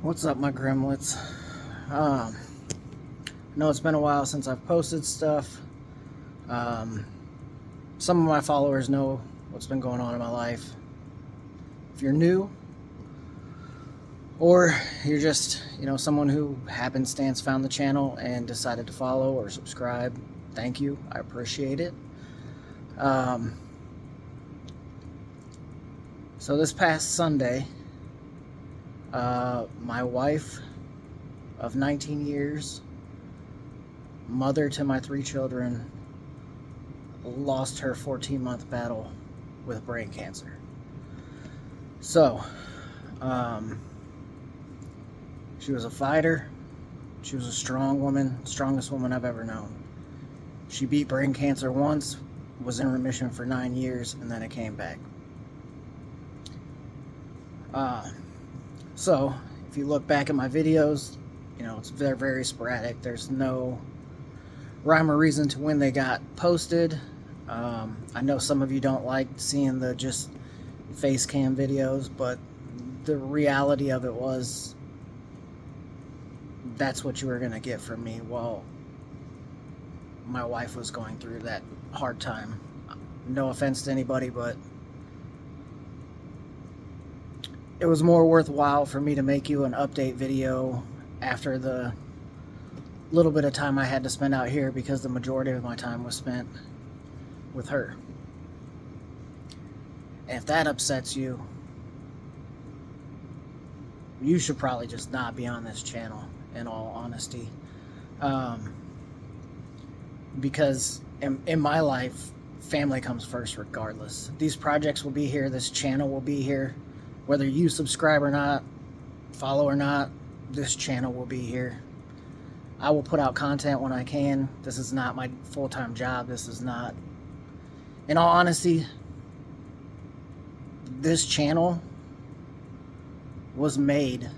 What's up, my Grimlets? I know it's been a while since I've posted stuff. Some of my followers know what's been going on in my life. If you're new, or you're just, someone who happenstance found the channel and decided to follow or subscribe, thank you. I appreciate it. So this past Sunday, my wife of 19 years, mother to my 3 children, lost her 14-month battle with brain cancer. So, she was a fighter. She was a strong woman, strongest woman I've ever known. She beat brain cancer once, was in remission for 9 years, and then it came back. So, if you look back at my videos, they're very sporadic. There's no rhyme or reason to when they got posted. I know some of you don't like seeing the just face cam videos, but the reality of it was that's what you were going to get from me while my wife was going through that hard time. No offense to anybody, but it was more worthwhile for me to make you an update video after the little bit of time I had to spend out here, because the majority of my time was spent with her. And if that upsets you, you should probably just not be on this channel, in all honesty. Because in my life, family comes first regardless. These projects will be here, this channel will be here. Whether you subscribe or not, follow or not, this channel will be here. I will put out content when I can. This is not my full-time job. This is not... In all honesty, this channel was made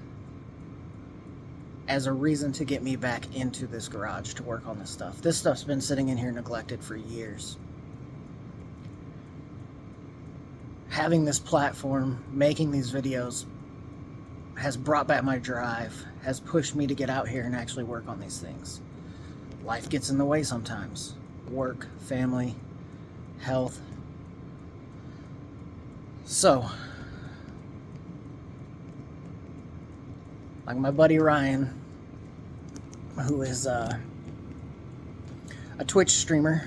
as a reason to get me back into this garage to work on this stuff. This stuff's been sitting in here neglected for years. Having this platform, making these videos, has brought back my drive, has pushed me to get out here and actually work on these things. Life gets in the way sometimes. Work, family, health. So, like my buddy Ryan, who is a Twitch streamer,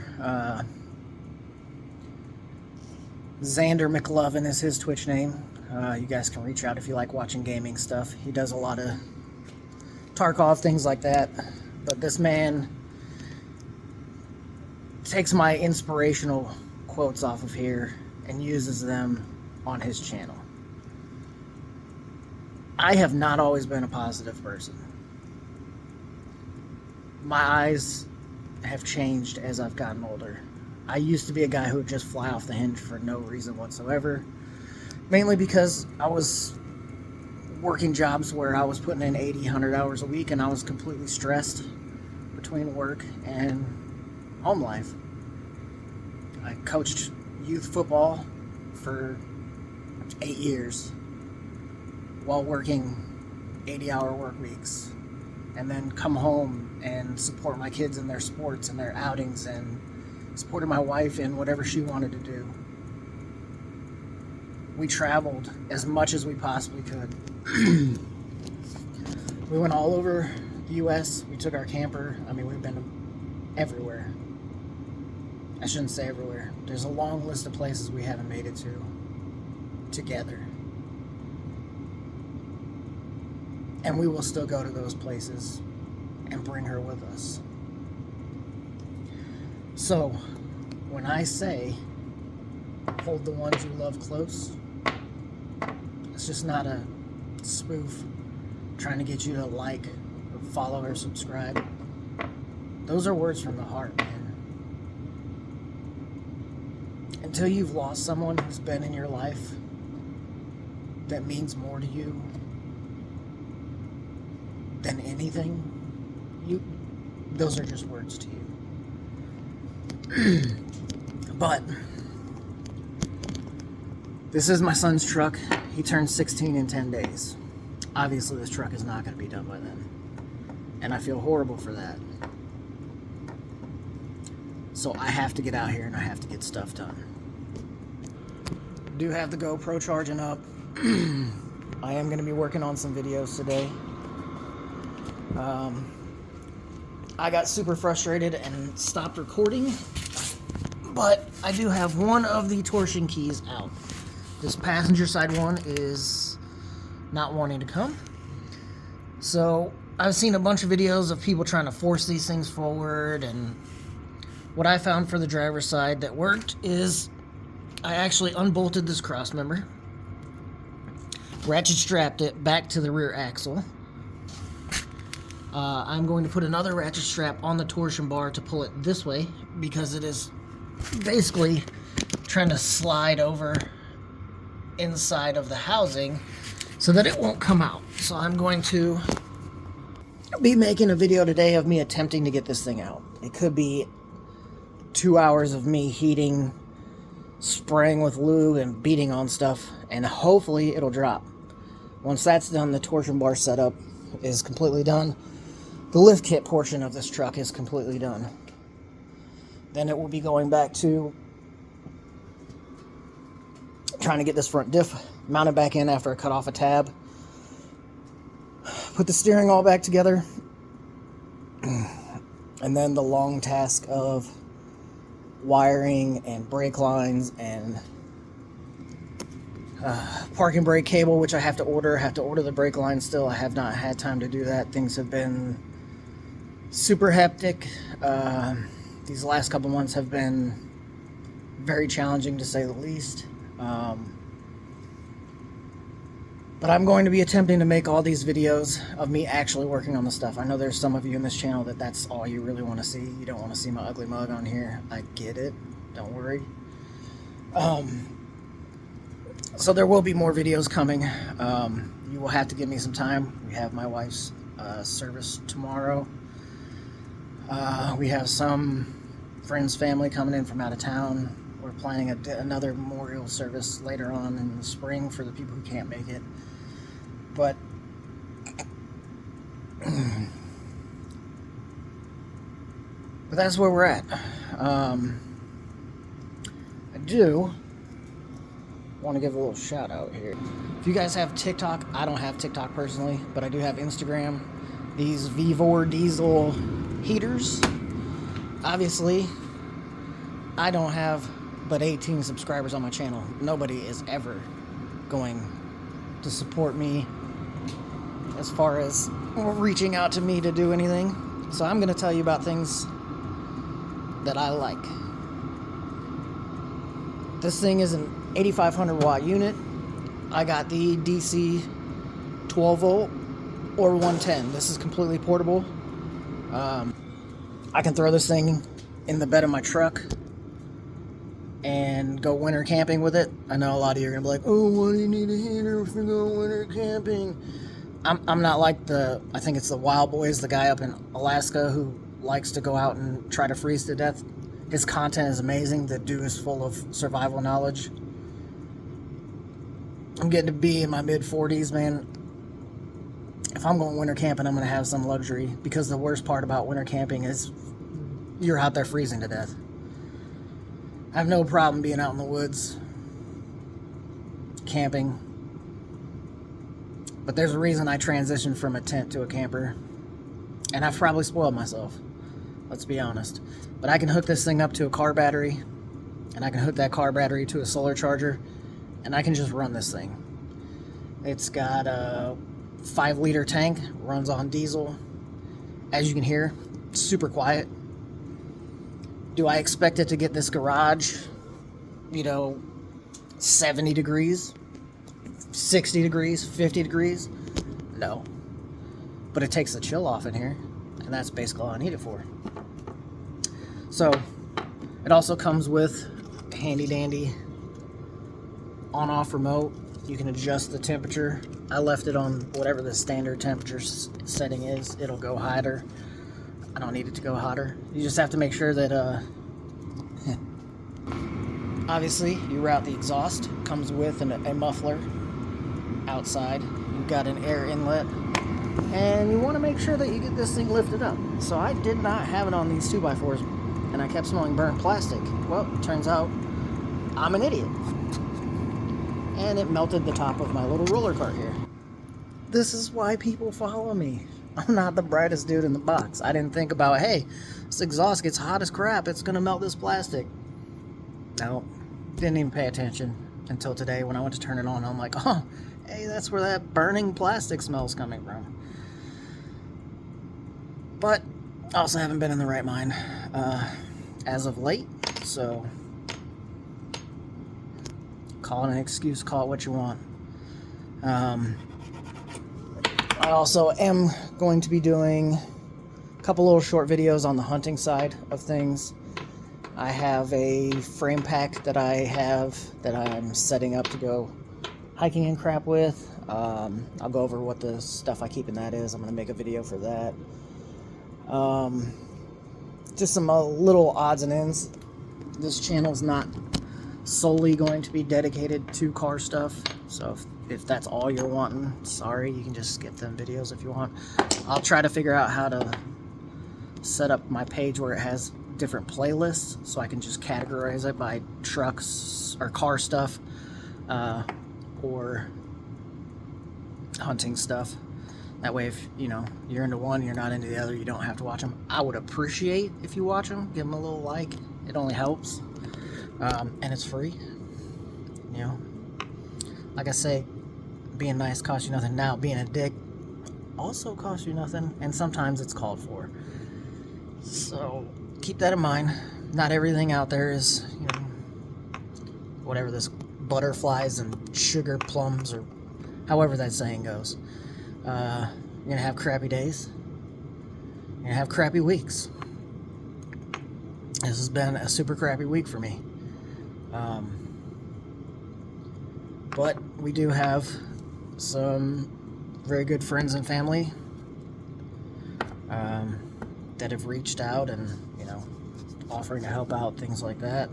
Xander McLovin is his Twitch name. You guys can reach out if you like watching gaming stuff. He does a lot of Tarkov, things like that. But this man takes my inspirational quotes off of here and uses them on his channel. I have not always been a positive person. My eyes have changed as I've gotten older. I used to be a guy who would just fly off the hinge for no reason whatsoever. Mainly because I was working jobs where I was putting in 80, 100 hours a week, and I was completely stressed between work and home life. I coached youth football for 8 years while working 80-hour work weeks, and then come home and support my kids in their sports and their outings, and supported my wife in whatever she wanted to do. We traveled as much as we possibly could. We went all over the U.S. We took our camper. We've been everywhere. I shouldn't say everywhere. There's a long list of places we haven't made it to together. And we will still go to those places and bring her with us. So, when I say hold the ones you love close, it's just not a spoof trying to get you to like or follow or subscribe. Those are words from the heart, man. Until you've lost someone who's been in your life that means more to you than anything, those are just words to you. But this is my son's truck. He turned 16 in 10 days. obviously this truck is not going to be done by then. And I feel horrible for that. So I have to get out here and I have to get stuff done. Do have the GoPro charging up. I am going to be working on some videos today. I got super frustrated and stopped recording, but I do have one of the torsion keys out. This passenger side one is not wanting to come. So I've seen a bunch of videos of people trying to force these things forward, and what I found for the driver's side that worked is I actually unbolted this cross member, ratchet strapped it back to the rear axle. I'm going to put another ratchet strap on the torsion bar to pull it this way because it is basically trying to slide over inside of the housing so that it won't come out. So I'm going to be making a video today of me attempting to get this thing out. It could be 2 hours of me heating, spraying with lube, and beating on stuff, and hopefully it'll drop. Once that's done, the torsion bar setup is completely done. The lift kit portion of this truck is completely done. Then it will be going back to trying to get this front diff mounted back in after I cut off a tab. Put the steering all back together. And then the long task of wiring and brake lines and parking brake cable, which I have to order. I have to order the brake line still. I have not had time to do that. Things have been super hectic. These last couple months have been very challenging, to say the least. But I'm going to be attempting to make all these videos of me actually working on the stuff. I know there's some of you in this channel that's all you really want to see. You don't want to see my ugly mug on here. I get it. Don't worry. So there will be more videos coming. You will have to give me some time. We have my wife's service tomorrow. We have some friends, family coming in from out of town. We're planning another memorial service later on in the spring for the people who can't make it. But that's where we're at. I do want to give a little shout out here. If you guys have TikTok, I don't have TikTok personally, but I do have Instagram. These Vivor diesel heaters. Obviously, I don't have but 18 subscribers on my channel. Nobody is ever going to support me as far as reaching out to me to do anything. So I'm going to tell you about things that I like. This thing is an 8500 watt unit. I got the DC 12 volt or 110. This is completely portable. I can throw this thing in the bed of my truck and go winter camping with it. I know a lot of you are gonna be like, oh, why do you need a heater if you go winter camping? I'm not like I think it's the Wild Boys, the guy up in Alaska who likes to go out and try to freeze to death. His content is amazing. The dude is full of survival knowledge. I'm getting to be in my mid-40s, man. If I'm going winter camping, I'm going to have some luxury, because the worst part about winter camping is you're out there freezing to death. I have no problem being out in the woods, camping. But there's a reason I transitioned from a tent to a camper. And I've probably spoiled myself. Let's be honest. But I can hook this thing up to a car battery. And I can hook that car battery to a solar charger. And I can just run this thing. It's got a 5-liter tank. Runs on diesel. As you can hear, it's super quiet. Do I expect it to get this garage, 70 degrees, 60 degrees, 50 degrees? No. But it takes the chill off in here, and that's basically all I need it for. So, it also comes with a handy-dandy on-off remote. You can adjust the temperature. I left it on whatever the standard temperature setting is. It'll go hotter. I don't need it to go hotter. You just have to make sure that, obviously, you route the exhaust. Comes with a muffler. outside. You've got an air inlet, and you want to make sure that you get this thing lifted up. So I did not have it on these 2x4s, and I kept smelling burnt plastic. Well, it turns out I'm an idiot. And it melted the top of my little roller cart here. This is why people follow me. I'm not the brightest dude in the box. I didn't think about, hey, this exhaust gets hot as crap, it's gonna melt this plastic. No, didn't even pay attention until today when I went to turn it on. I'm like, oh, hey, that's where that burning plastic smell's coming from. But I also haven't been in the right mind as of late, so call it an excuse, call it what you want. I also am going to be doing a couple little short videos on the hunting side of things. I have a frame pack that I'm setting up to go hiking and crap with. I'll go over what the stuff I keep in that is. I'm going to make a video for that. Just some little odds and ends. This channel's not solely going to be dedicated to car stuff, so if that's all you're wanting, sorry, you can just skip them videos if you want. I'll try to figure out how to set up my page where it has different playlists, so I can just categorize it by trucks or car stuff, or hunting stuff. That way, if you're into one, you're not into the other, you don't have to watch them. I would appreciate if you watch them, give them a little like. It only helps, and it's free. Like I say, being nice costs you nothing. Now, being a dick also costs you nothing, and sometimes it's called for. So keep that in mind. Not everything out there is, whatever this butterflies and sugar plums, or however that saying goes. You're gonna have crappy days. You're gonna have crappy weeks. This has been a super crappy week for me. But we do have some very good friends and family that have reached out and, offering to help out, things like that.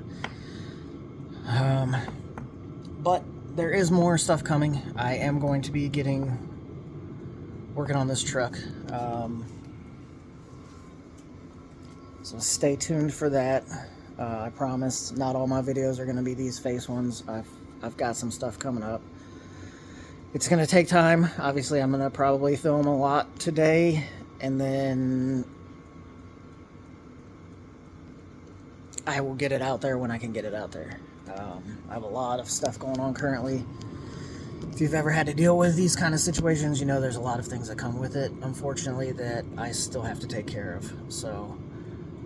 But there is more stuff coming. I am going to be working on this truck. So stay tuned for that. I promise not all my videos are going to be these face ones. I've got some stuff coming up. It's going to take time. Obviously, I'm going to probably film a lot today, and then I will get it out there when I can get it out there. I have a lot of stuff going on currently. If you've ever had to deal with these kind of situations, there's a lot of things that come with it, unfortunately, that I still have to take care of. So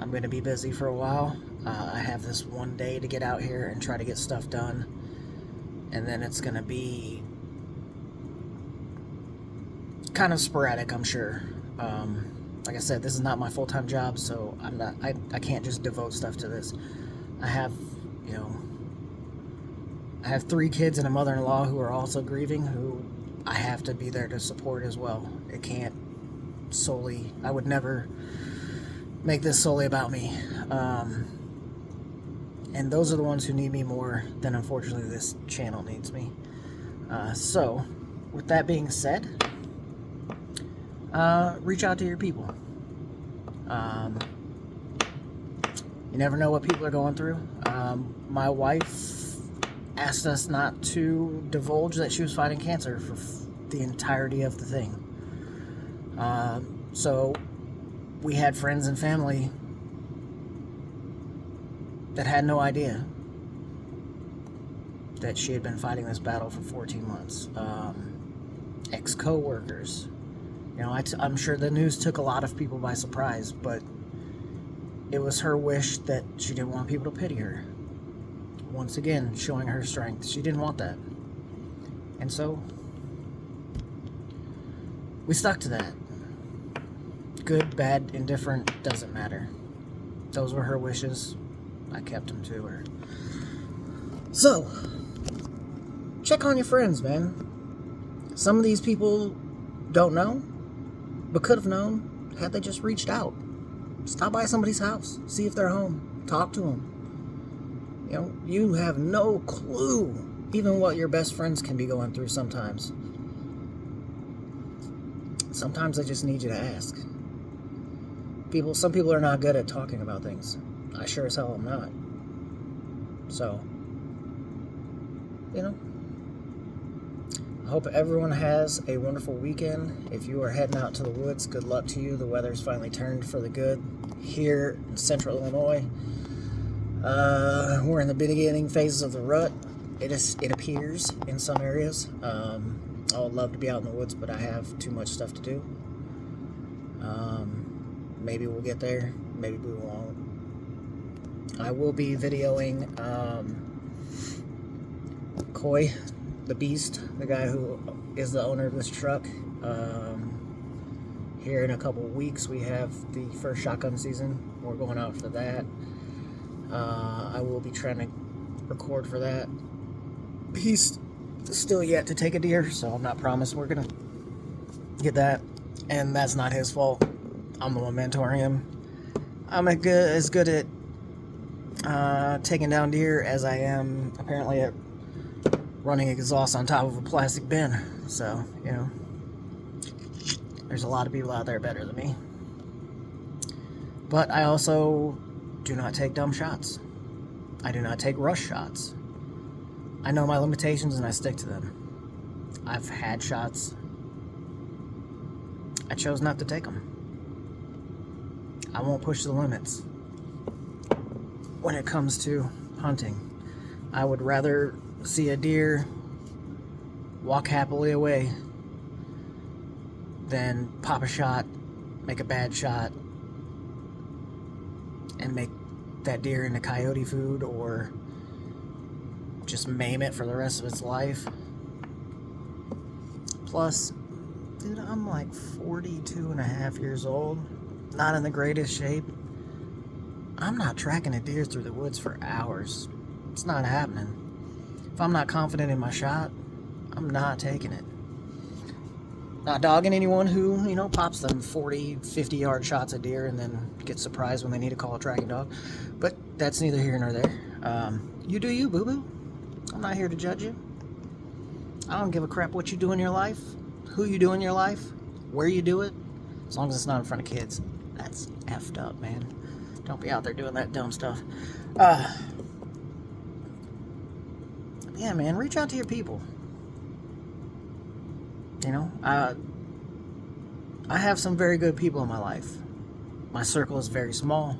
I'm going to be busy for a while. I have this one day to get out here and try to get stuff done. And then it's going to be kind of sporadic, I'm sure. Like I said, this is not my full-time job, so I can't just devote stuff to this. I have 3 kids and a mother-in-law who are also grieving, who I have to be there to support as well. It can't solely, I would never make this solely about me. And those are the ones who need me more than, unfortunately, this channel needs me. So, with that being said, reach out to your people. You never know what people are going through. My wife asked us not to divulge that she was fighting cancer for the entirety of the thing. So we had friends and family that had no idea that she had been fighting this battle for 14 months. Ex-co-workers. I'm sure the news took a lot of people by surprise, but it was her wish that she didn't want people to pity her. Once again, showing her strength. She didn't want that. And so, we stuck to that. Good, bad, indifferent, doesn't matter. Those were her wishes. I kept them to her. So, check on your friends, man. Some of these people don't know, but could have known had they just reached out. Stop by somebody's house. See if they're home. Talk to them. You have no clue even what your best friends can be going through sometimes. Sometimes I just need you to ask. Some people are not good at talking about things. I sure as hell am not. So, you know, I hope everyone has a wonderful weekend. If you are heading out to the woods, good luck to you. The weather's finally turned for the good here in central Illinois. We're in the beginning phases of the rut. It appears in some areas. I would love to be out in the woods, but I have too much stuff to do. Maybe we'll get there. Maybe we won't. I will be videoing Coy, the Beast, the guy who is the owner of this truck. Here in a couple weeks, we have the first shotgun season. We're going out for that. I will be trying to record for that. He's still yet to take a deer, so I'm not promised we're gonna get that. And that's not his fault. I'm the one mentoring him. I'm as good at taking down deer as I am apparently at running exhaust on top of a plastic bin. So, you know, there's a lot of people out there better than me. But I also do not take dumb shots. I do not take rush shots. I know my limitations and I stick to them. I've had shots. I chose not to take them. I won't push the limits when it comes to hunting. I would rather see a deer walk happily away than pop a shot, make a bad shot, and make that deer into coyote food or just maim it for the rest of its life. Plus, dude, I'm like 42 and a half years old, not in the greatest shape. I'm not tracking a deer through the woods for hours. It's not happening. If I'm not confident in my shot, I'm not taking it. Not dogging anyone who, you know, pops them 40, 50-yard shots at deer and then gets surprised when they need to call a tracking dog. But that's neither here nor there. You do you, boo-boo. I'm not here to judge you. I don't give a crap what you do in your life, who you do in your life, where you do it, as long as it's not in front of kids. That's effed up, man. Don't be out there doing that dumb stuff. Yeah, man, reach out to your people. You know, I have some very good people in my life. My circle is very small,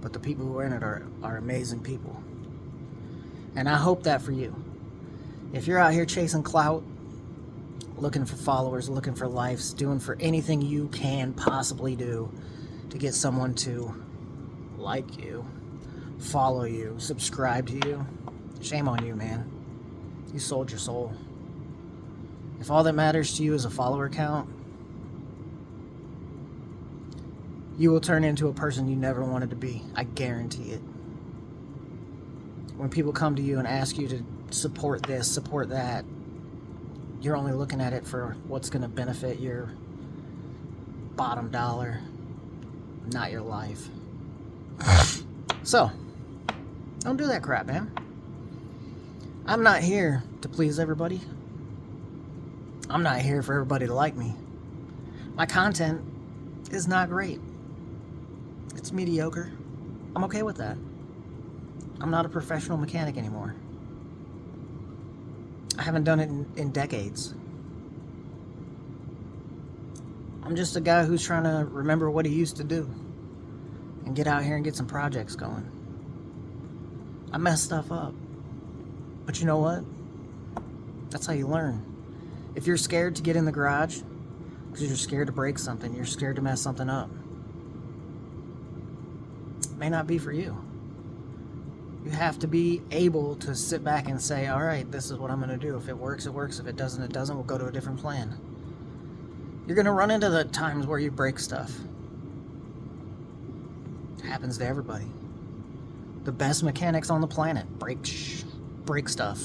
but the people who are in it are amazing people. And I hope that for you. If you're out here chasing clout, looking for followers, looking for likes, doing for anything you can possibly do to get someone to like you, follow you, subscribe to you, shame on you, man. You sold your soul. If all that matters to you is a follower count, you will turn into a person you never wanted to be. I guarantee it. When people come to you and ask you to support this, support that, you're only looking at it for what's going to benefit your bottom dollar, not your life. So, don't do that crap, man. I'm not here to please everybody. I'm not here for everybody to like me. My content is not great. It's mediocre. I'm okay with that. I'm not a professional mechanic anymore. I haven't done it in decades. I'm just a guy who's trying to remember what he used to do and get out here and get some projects going. I mess stuff up. But you know what? That's how you learn. If you're scared to get in the garage because you're scared to break something, you're scared to mess something up, it may not be for you. You have to be able to sit back and say, all right, this is what I'm going to do. If it works, it works. If it doesn't, it doesn't. We'll go to a different plan. You're going to run into the times where you break stuff. It happens to everybody. The best mechanics on the planet break stuff.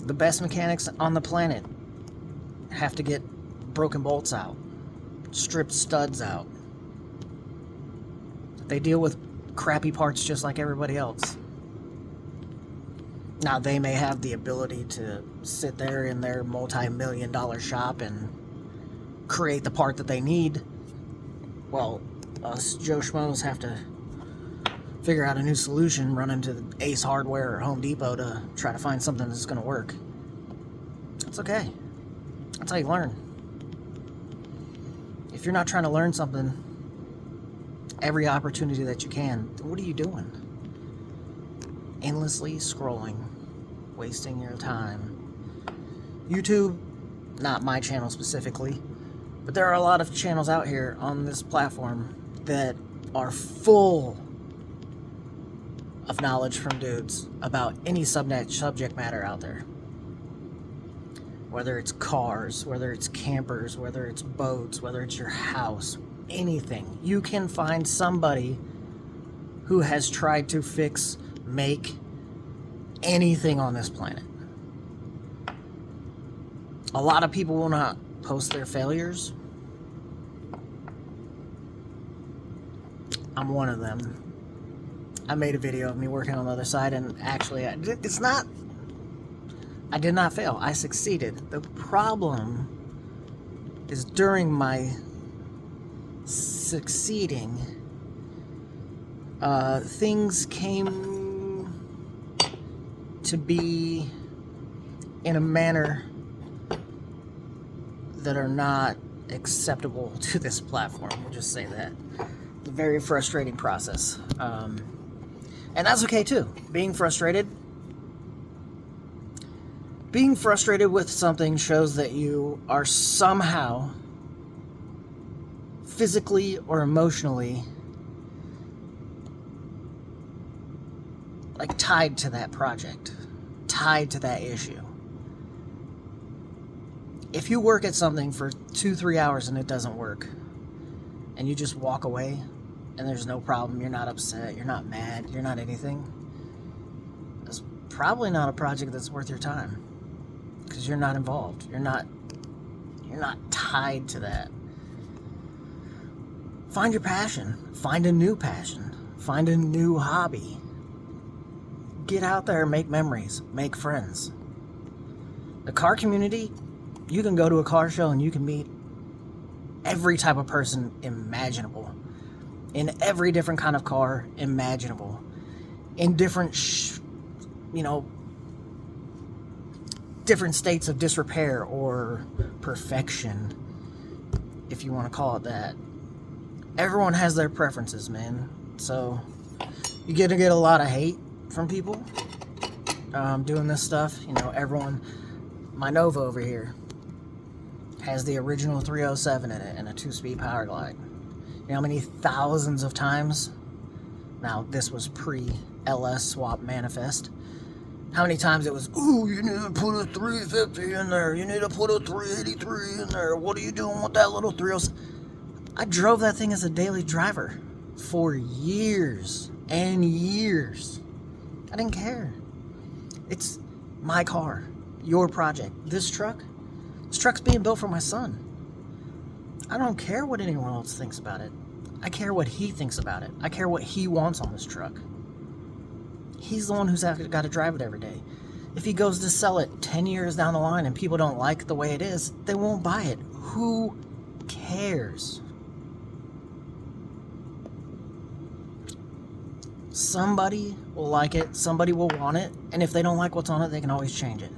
The best mechanics on the planet have to get broken bolts out, stripped studs out. They deal with crappy parts just like everybody else. Now, they may have the ability to sit there in their multi-million-dollar shop and create the part that they need. Well, us Joe Schmoes have to figure out a new solution, run into the Ace Hardware or Home Depot to try to find something that's going to work. It's okay. That's how you learn. If you're not trying to learn something, every opportunity that you can, what are you doing? Endlessly scrolling, wasting your time. YouTube, not my channel specifically, but there are a lot of channels out here on this platform that are full of knowledge from dudes about any subject matter out there. Whether it's cars, whether it's campers, whether it's boats, whether it's your house, anything. You can find somebody who has tried to fix, make anything on this planet. A lot of people will not post their failures. I'm one of them. I made a video of me working on the other side, and actually, I did not fail. I succeeded. The problem is during my succeeding, things came to be in a manner that are not acceptable to this platform. We'll just say that. It's a very frustrating process. And that's okay too. Being frustrated with something shows that you are somehow physically or emotionally like tied to that project, tied to that issue. If you work at something for 2-3 hours and it doesn't work, and you just walk away and there's no problem, you're not upset, you're not mad, you're not anything, it's probably not a project that's worth your time, because you're not involved, you're not tied to that. Find your passion, find a new passion, find a new hobby. Get out there and make memories, make friends. The car community, you can go to a car show and you can meet every type of person imaginable, in every different kind of car imaginable, in different different states of disrepair or perfection, if you want to call it that. Everyone has their preferences, man. So you get a lot of hate from people doing this stuff. Everyone, my Nova over here has the original 307 in it and a 2-speed power glide. You know how many thousands of times, now this was pre-LS swap manifest, how many times it was, ooh, you need to put a 350 in there, you need to put a 383 in there, what are you doing with that little 307? I drove that thing as a daily driver for years and years. I didn't care. It's my car, your project. This truck's being built for my son. I don't care what anyone else thinks about it. I care what he thinks about it. I care what he wants on this truck. He's the one who's got to drive it every day. If he goes to sell it 10 years down the line and people don't like the way it is, they won't buy it. Who cares? Somebody will like it, somebody will want it, and if they don't like what's on it, they can always change it.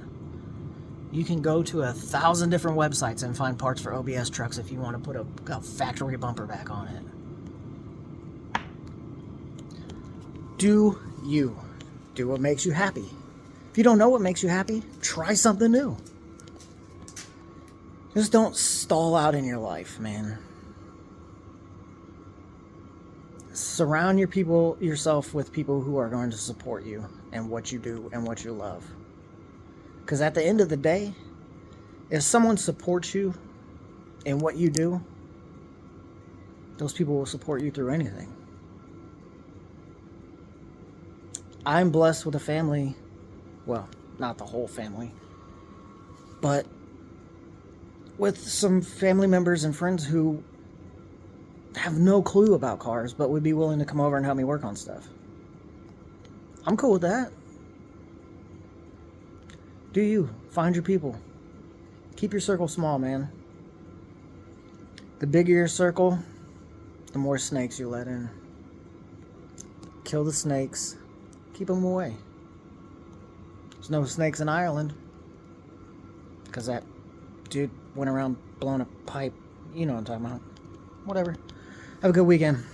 You can go to 1,000 different websites and find parts for OBS trucks if you want to put a factory bumper back on it. Do you. Do what makes you happy. If you don't know what makes you happy, try something new. Just don't stall out in your life, man. Surround yourself with people who are going to support you and what you do and what you love. Because at the end of the day, if someone supports you in what you do, those people will support you through anything. I'm blessed with a family, well, not the whole family, but with some family members and friends who have no clue about cars, but would be willing to come over and help me work on stuff. I'm cool with that. Do you. Find your people. Keep your circle small, man. The bigger your circle, the more snakes you let in. Kill the snakes. Keep them away. There's no snakes in Ireland. Because that dude went around blowing a pipe. You know what I'm talking about. Whatever. Have a good weekend.